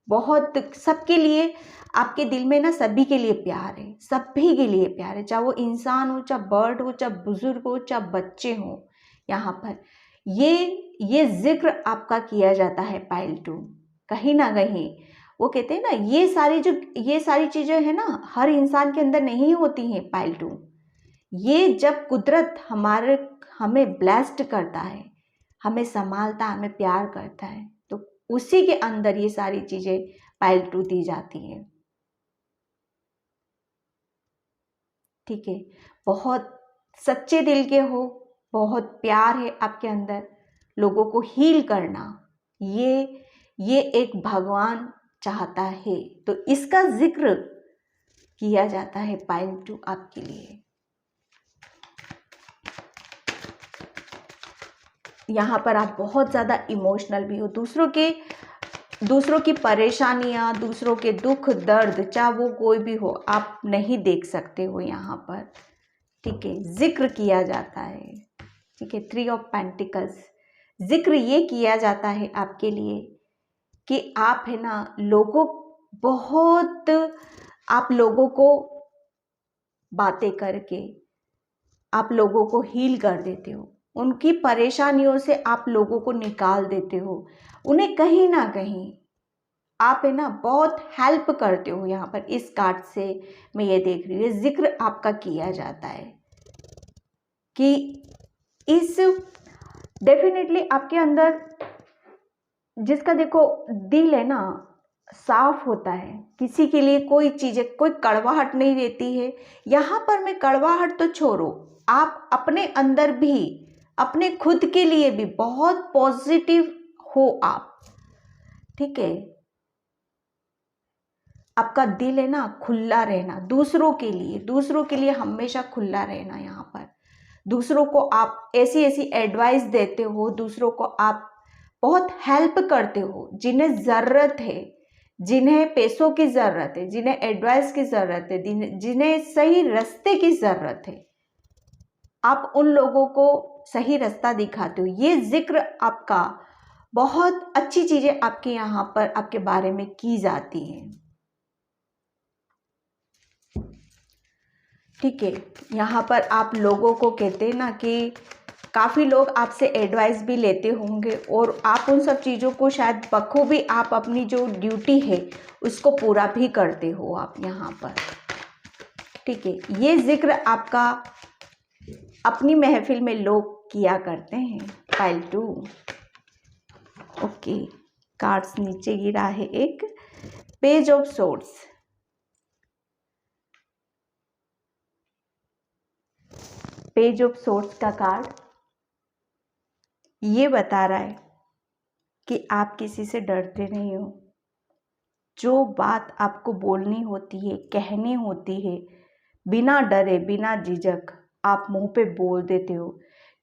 [SPEAKER 1] बहुत सबके लिए आपके दिल में ना सभी के लिए प्यार है, सभी के लिए प्यार है, चाहे वो इंसान हो, चाहे बर्ड हो, चाहे बुजुर्ग हो, चाहे बच्चे हो। यहाँ पर ये जिक्र आपका किया जाता है पायल 2। कहीं ना कहीं वो कहते हैं ना ये सारी चीजें है ना हर इंसान के अंदर नहीं होती हैं पायल 2। ये जब कुदरत हमें ब्लेस्ड करता है, हमें संभालता, हमें प्यार करता है, तो उसी के अंदर ये सारी चीजें पायल 2 दी जाती हैं। ठीक है, बहुत सच्चे दिल के हो, बहुत प्यार है आपके अंदर, लोगों को हील करना, ये एक भगवान चाहता है, तो इसका जिक्र किया जाता है पायल 2 आपके लिए। यहाँ पर आप बहुत ज़्यादा इमोशनल भी हो, दूसरों की परेशानियाँ, दूसरों के दुख दर्द, चाहे वो कोई भी हो, आप नहीं देख सकते हो यहाँ पर। ठीक है, जिक्र किया जाता है। ठीक है, 3 ऑफ पेंटिकल्स, जिक्र ये किया जाता है आपके लिए कि आप है ना आप लोगों को बातें करके आप लोगों को हील कर देते हो, उनकी परेशानियों से आप लोगों को निकाल देते हो, उन्हें कहीं ना कहीं आप है ना बहुत हेल्प करते हो। यहाँ पर इस कार्ड से मैं ये देख रही हूँ, जिक्र आपका किया जाता है कि इस डेफिनेटली आपके अंदर जिसका देखो दिल है ना साफ होता है, किसी के लिए कोई चीज़ें कोई कड़वाहट नहीं रहती है। यहाँ पर मैं कड़वाहट तो छोड़ो, आप अपने अंदर भी अपने खुद के लिए भी बहुत पॉजिटिव हो आप, ठीक है। आपका दिल है ना खुला रहना, दूसरों के लिए हमेशा खुला रहना। यहाँ पर दूसरों को आप ऐसी ऐसी एडवाइस देते हो, दूसरों को आप बहुत हेल्प करते हो, जिन्हें ज़रूरत है, जिन्हें पैसों की ज़रूरत है, जिन्हें एडवाइस की ज़रूरत है, जिन्हें सही रास्ते की ज़रूरत है, आप उन लोगों को सही रास्ता दिखाते हो। ये जिक्र आपका बहुत अच्छी चीज़ें आपके यहाँ पर आपके बारे में की जाती हैं, ठीक है। यहाँ पर आप लोगों को कहते हैं ना कि काफ़ी लोग आपसे एडवाइस भी लेते होंगे और आप उन सब चीज़ों को शायद बखूबी आप अपनी जो ड्यूटी है उसको पूरा भी करते हो आप यहाँ पर, ठीक है। ये जिक्र आपका अपनी महफिल में लोग किया करते हैं। Pile 2, okay. कार्ड्स नीचे गिरा है एक page of swords, page of swords का कार्ड ये बता रहा है कि आप किसी से डरते नहीं हो। जो बात आपको बोलनी होती है, कहनी होती है, बिना डरे बिना झिझक आप मुंह पे बोल देते हो।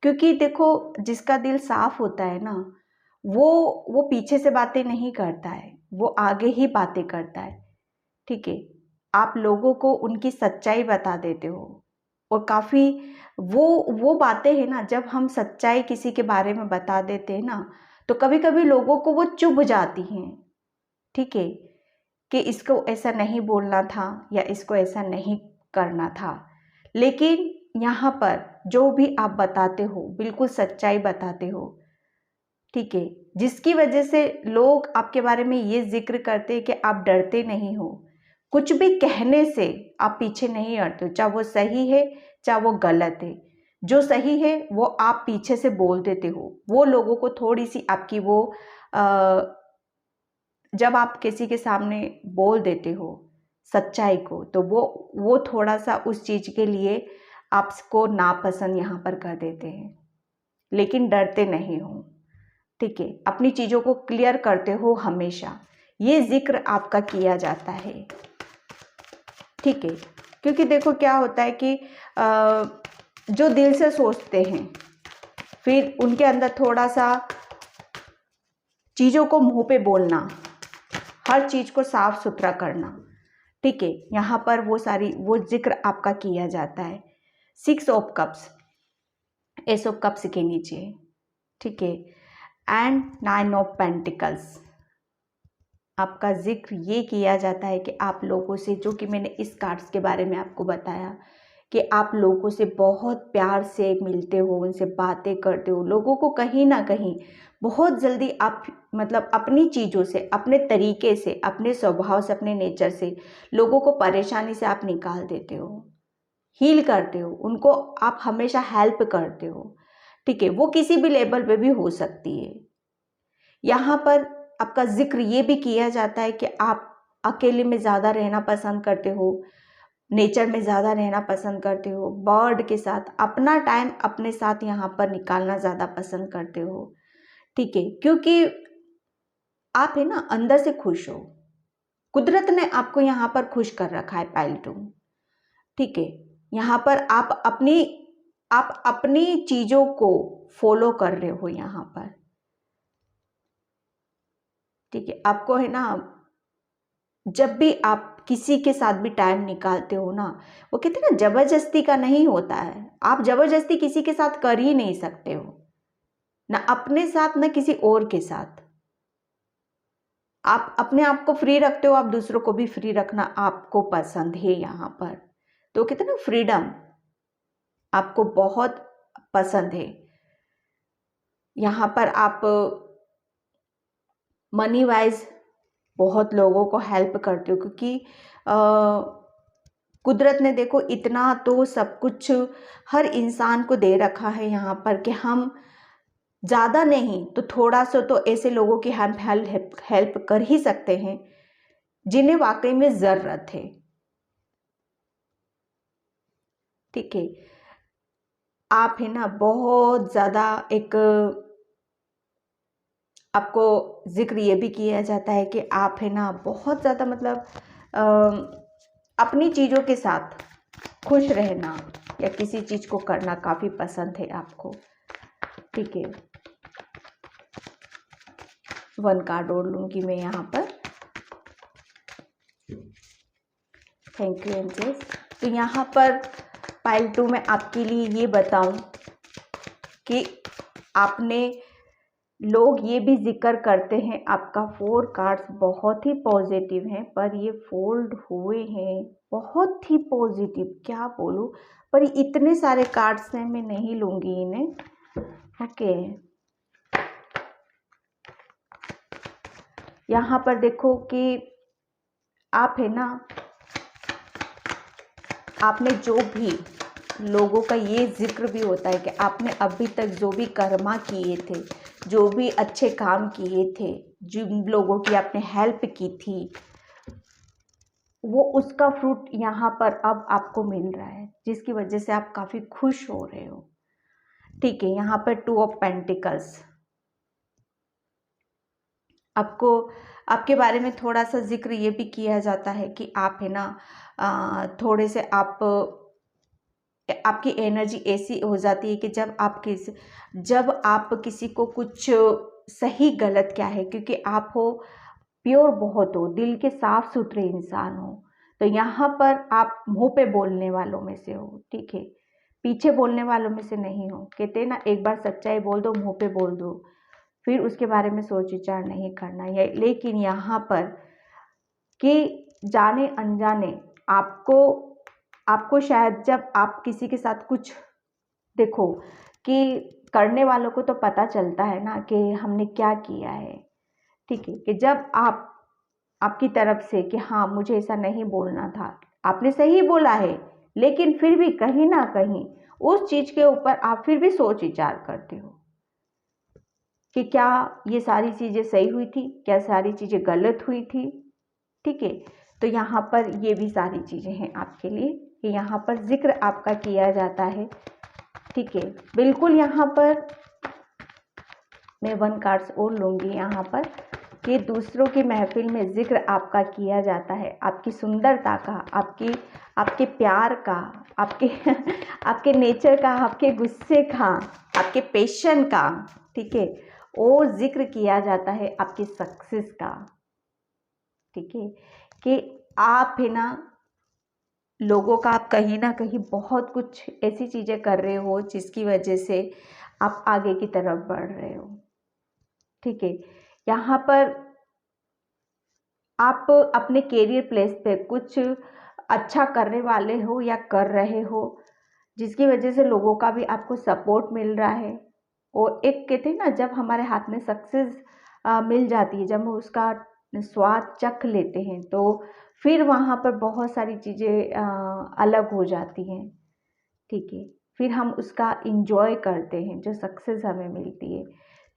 [SPEAKER 1] क्योंकि देखो जिसका दिल साफ होता है ना, वो पीछे से बातें नहीं करता है, वो आगे ही बातें करता है, ठीक है। आप लोगों को उनकी सच्चाई बता देते हो और काफ़ी वो बातें हैं ना, जब हम सच्चाई किसी के बारे में बता देते हैं ना, तो कभी कभी लोगों को वो चुभ जाती हैं, ठीक है, कि इसको ऐसा नहीं बोलना था या इसको ऐसा नहीं करना था। लेकिन यहाँ पर जो भी आप बताते हो बिल्कुल सच्चाई बताते हो, ठीक है, जिसकी वजह से लोग आपके बारे में ये जिक्र करते हैं कि आप डरते नहीं हो, कुछ भी कहने से आप पीछे नहीं हटते हो, चाहे वो सही है चाहे वो गलत है। जो सही है वो आप पीछे से बोल देते हो, वो लोगों को थोड़ी सी आपकी वो जब आप किसी के सामने बोल देते हो सच्चाई को, तो वो थोड़ा सा उस चीज़ के लिए आपको नापसंद यहाँ पर कर देते हैं, लेकिन डरते नहीं हो, ठीक है। अपनी चीज़ों को क्लियर करते हो हमेशा, ये जिक्र आपका किया जाता है, ठीक है। क्योंकि देखो क्या होता है कि जो दिल से सोचते हैं फिर उनके अंदर थोड़ा सा चीज़ों को मुंह पे बोलना, हर चीज़ को साफ सुथरा करना, ठीक है। यहाँ पर वो जिक्र आपका किया जाता है। 6 of cups, S of cups के नीचे, ठीक है, एंड 9 ऑफ पेंटिकल्स, आपका जिक्र ये किया जाता है कि आप लोगों से, जो कि मैंने इस कार्ड्स के बारे में आपको बताया, कि आप लोगों से बहुत प्यार से मिलते हो, उनसे बातें करते हो, लोगों को कहीं ना कहीं बहुत जल्दी आप मतलब अपनी चीज़ों से, अपने तरीके से, अपने स्वभाव से, अपने नेचर से लोगों को परेशानी से आप निकाल देते हो, हील करते हो, उनको आप हमेशा हेल्प करते हो, ठीक है। वो किसी भी लेवल पे भी हो सकती है। यहाँ पर आपका जिक्र ये भी किया जाता है कि आप अकेले में ज़्यादा रहना पसंद करते हो, नेचर में ज़्यादा रहना पसंद करते हो, बर्ड के साथ अपना टाइम अपने साथ यहाँ पर निकालना ज़्यादा पसंद करते हो, ठीक है। क्योंकि आप है ना अंदर से खुश हो, कुदरत ने आपको यहाँ पर खुश कर रखा है पाइल 2, ठीक है। यहाँ पर आप अपनी चीज़ों को फॉलो कर रहे हो यहाँ पर, ठीक है। आपको है ना जब भी आप किसी के साथ भी टाइम निकालते हो ना, वो कहते हैं ना जबरदस्ती का नहीं होता है, आप जबरदस्ती किसी के साथ कर ही नहीं सकते हो, ना अपने साथ ना किसी और के साथ। आप अपने आप को फ्री रखते हो, आप दूसरों को भी फ्री रखना आपको पसंद है यहाँ पर, तो कहते हैं ना फ्रीडम आपको बहुत पसंद है। यहाँ पर आप मनी वाइज बहुत लोगों को हेल्प करते हो, क्योंकि कुदरत ने देखो इतना तो सब कुछ हर इंसान को दे रखा है यहाँ पर कि हम ज़्यादा नहीं तो थोड़ा सा तो ऐसे लोगों की हम हेल्प कर ही सकते हैं जिन्हें वाकई में ज़रूरत है। ठीक है, आप है ना बहुत ज़्यादा एक आपको जिक्र ये भी किया जाता है कि आप है ना बहुत ज़्यादा मतलब अपनी चीज़ों के साथ खुश रहना या किसी चीज़ को करना काफ़ी पसंद है आपको। ठीक है, 1 कार्ड और लूँगी मैं यहाँ पर। Thank you angels. तो यहाँ पर पाइल 2 में आपके लिए ये बताऊं कि आपने लोग ये भी जिक्र करते हैं आपका 4 कार्ड्स बहुत ही पॉजिटिव हैं, पर ये फोल्ड हुए हैं बहुत ही पॉजिटिव, क्या बोलूं, पर इतने सारे कार्ड्स हैं मैं नहीं लूँगी इन्हें। ओके, यहाँ पर देखो कि आप है ना, आपने जो भी लोगों का ये जिक्र भी होता है कि आपने अभी तक जो भी कर्मा किए थे, जो भी अच्छे काम किए थे, जिन लोगों की आपने हेल्प की थी, वो उसका फ्रूट यहाँ पर अब आपको मिल रहा है, जिसकी वजह से आप काफ़ी खुश हो रहे हो। ठीक है, यहाँ पर 2 ऑफ पेंटिकल्स, आपको आपके बारे में थोड़ा सा जिक्र ये भी किया जाता है कि आप है ना थोड़े से आपकी एनर्जी ऐसी हो जाती है कि जब आप किसी को कुछ सही गलत क्या है, क्योंकि आप हो प्योर बहुत हो, दिल के साफ सुथरे इंसान हो, तो यहाँ पर आप मुंह पे बोलने वालों में से हो। ठीक है, पीछे बोलने वालों में से नहीं हो। कहते हैं ना, एक बार सच्चाई बोल दो, मुंह पे बोल दो, फिर उसके बारे में सोच विचार नहीं करना है। लेकिन यहाँ पर कि जाने अनजाने आपको शायद जब आप किसी के साथ कुछ देखो कि करने वालों को तो पता चलता है ना कि हमने क्या किया है। ठीक है, कि जब आपकी तरफ से कि हाँ मुझे ऐसा नहीं बोलना था, आपने सही बोला है, लेकिन फिर भी कहीं ना कहीं उस चीज के ऊपर आप फिर भी सोच विचार करते हो कि क्या ये सारी चीजें सही हुई थी, क्या सारी चीजें गलत हुई थी। ठीक है, तो यहाँ पर ये भी सारी चीजें हैं आपके लिए कि यहाँ पर जिक्र आपका किया जाता है। ठीक है, बिल्कुल यहाँ पर मैं 1 कार्ड्स और लूँगी यहाँ पर कि दूसरों की महफिल में जिक्र आपका किया जाता है, आपकी सुंदरता का, आपके प्यार का, आपके नेचर का, आपके गुस्से का, आपके पैशन का। ठीक है, और जिक्र किया जाता है आपकी सक्सेस का। ठीक है, कि आप है ना लोगों का, आप कहीं ना कहीं बहुत कुछ ऐसी चीज़ें कर रहे हो जिसकी वजह से आप आगे की तरफ बढ़ रहे हो। ठीक है, यहाँ पर आप अपने कैरियर प्लेस पे कुछ अच्छा करने वाले हो या कर रहे हो, जिसकी वजह से लोगों का भी आपको सपोर्ट मिल रहा है। और एक कहते हैं ना, जब हमारे हाथ में सक्सेस मिल जाती है, जब हम उसका स्वाद चख लेते हैं, तो फिर वहाँ पर बहुत सारी चीज़ें अलग हो जाती हैं। ठीक है, फिर हम उसका इंजॉय करते हैं जो सक्सेस हमें मिलती है।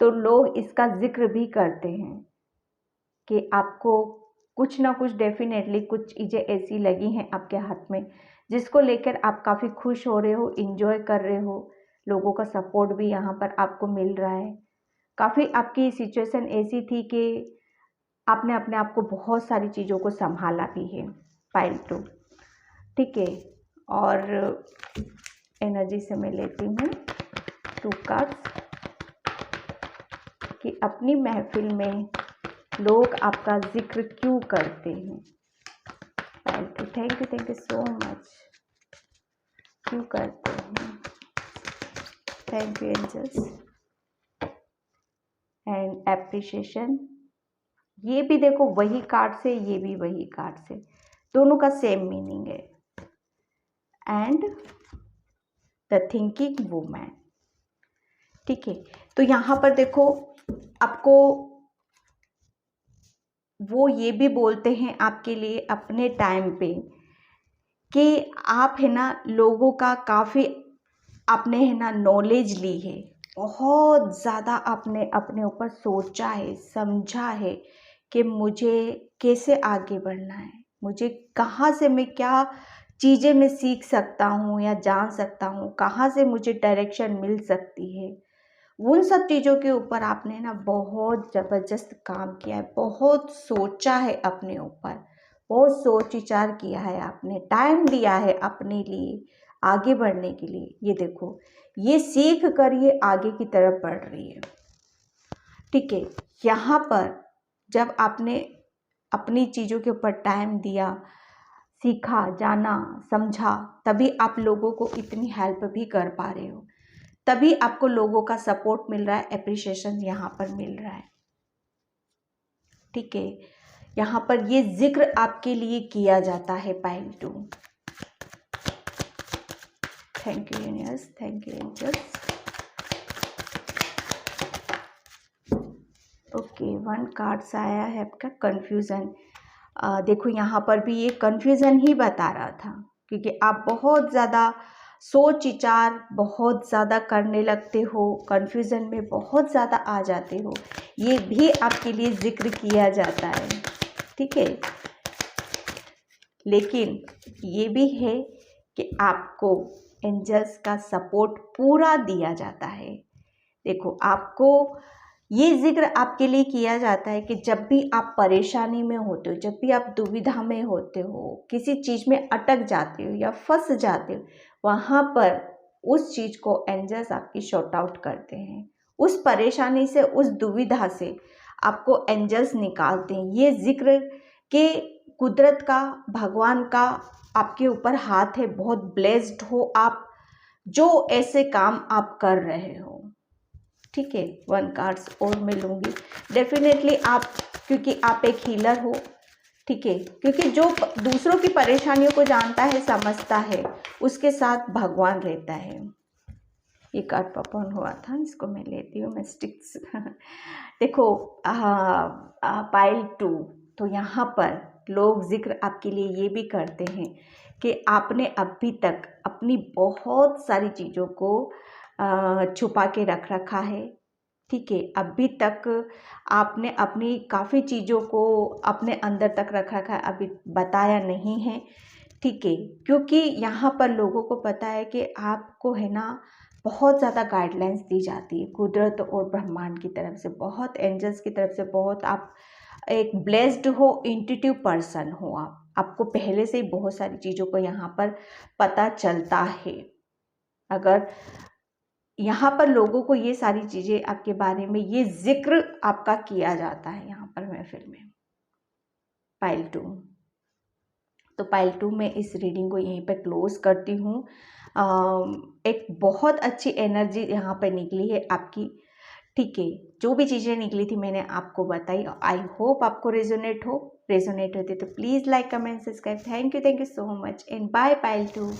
[SPEAKER 1] तो लोग इसका जिक्र भी करते हैं कि आपको कुछ ना कुछ डेफिनेटली कुछ चीज़ें ऐसी लगी हैं आपके हाथ में जिसको लेकर आप काफ़ी खुश हो रहे हो, इंजॉय कर रहे हो। लोगों का सपोर्ट भी यहाँ पर आपको मिल रहा है। काफ़ी आपकी सिचुएशन ऐसी थी कि आपने अपने आप को बहुत सारी चीज़ों को संभाला भी है। पाइल 2, ठीक है, और एनर्जी से मैं लेती हूँ 2 कार्ड्स कि अपनी महफिल में लोग आपका जिक्र क्यों करते हैं। Thank you so much. क्यों करते हैं, thank you angels and appreciation. ये भी देखो वही कार्ड से, ये भी वही कार्ड से, दोनों का सेम मीनिंग है। And the thinking women. ठीक है, तो यहाँ पर देखो आपको वो ये भी बोलते हैं आपके लिए अपने टाइम पे कि आप है ना लोगों का काफ़ी आपने है ना नॉलेज ली है, बहुत ज़्यादा आपने अपने ऊपर सोचा है, समझा है कि मुझे कैसे आगे बढ़ना है, मुझे कहाँ से मैं क्या चीज़ें मैं सीख सकता हूँ या जान सकता हूँ, कहाँ से मुझे डायरेक्शन मिल सकती है। उन सब चीज़ों के ऊपर आपने ना बहुत ज़बरदस्त काम किया है, बहुत सोचा है अपने ऊपर, बहुत सोच विचार किया है, आपने टाइम दिया है अपने लिए आगे बढ़ने के लिए। ये देखो, ये सीख कर ये आगे की तरफ बढ़ रही है। ठीक है, यहाँ पर जब आपने अपनी चीज़ों के ऊपर टाइम दिया, सीखा, जाना, समझा, तभी आप लोगों को इतनी हेल्प भी कर पा रहे हो, तभी आपको लोगों का सपोर्ट मिल रहा है, एप्रिशिएशन यहाँ पर मिल रहा है। ठीक है, यहाँ पर ये जिक्र आपके लिए किया जाता है pile 2। Thank you universe, thank you angels. Okay, 1 cards आया है आपका कंफ्यूजन। देखो यहाँ पर भी ये कंफ्यूजन ही बता रहा था, क्योंकि आप बहुत ज़्यादा सोच विचार बहुत ज़्यादा करने लगते हो, कंफ्यूजन में बहुत ज़्यादा आ जाते हो, ये भी आपके लिए जिक्र किया जाता है। ठीक है, लेकिन ये भी है कि आपको एंजल्स का सपोर्ट पूरा दिया जाता है। देखो, आपको ये जिक्र आपके लिए किया जाता है कि जब भी आप परेशानी में होते हो, जब भी आप दुविधा में होते हो, किसी चीज़ में अटक जाते हो या फंस जाते हो, वहाँ पर उस चीज़ को एंजल्स आपकी शॉर्ट आउट करते हैं। उस परेशानी से, उस दुविधा से आपको एंजल्स निकालते हैं। ये जिक्र के कुदरत का, भगवान का आपके ऊपर हाथ है, बहुत ब्लेस्ड हो आप जो ऐसे काम आप कर रहे हो। ठीक है, 1 कार्ड्स और मैं लूँगी डेफिनेटली आप, क्योंकि आप एक हीलर हो। ठीक है, क्योंकि जो दूसरों की परेशानियों को जानता है, समझता है, उसके साथ भगवान रहता है। ये कार्ड पॉपन हुआ था, इसको मैं लेती हूँ, मैं स्टिक्स देखो पाइल 2, तो यहाँ पर लोग जिक्र आपके लिए ये भी करते हैं कि आपने अभी तक अपनी बहुत सारी चीज़ों को छुपा के रख रखा है। ठीक है, अभी तक आपने अपनी काफ़ी चीज़ों को अपने अंदर तक रख रखा है, अभी बताया नहीं है। ठीक है, क्योंकि यहाँ पर लोगों को पता है कि आपको है ना बहुत ज़्यादा गाइडलाइंस दी जाती है कुदरत और ब्रह्मांड की तरफ से, बहुत एंजल्स की तरफ से, बहुत आप एक ब्लेस्ड हो, इंट्यूटिव पर्सन हो आपको पहले से ही बहुत सारी चीज़ों को यहाँ पर पता चलता है। अगर यहाँ पर लोगों को ये सारी चीज़ें आपके बारे में, ये जिक्र आपका किया जाता है यहाँ पर महफिल में। पाइल 2, तो पाइल 2 में इस रीडिंग को यहीं पे क्लोज करती हूँ। एक बहुत अच्छी एनर्जी यहाँ पे निकली है आपकी। ठीक है, जो भी चीज़ें निकली थी मैंने आपको बताई। आई होप आपको रेजोनेट होती तो please like, comment, subscribe. Thank you so much and bye pile 2।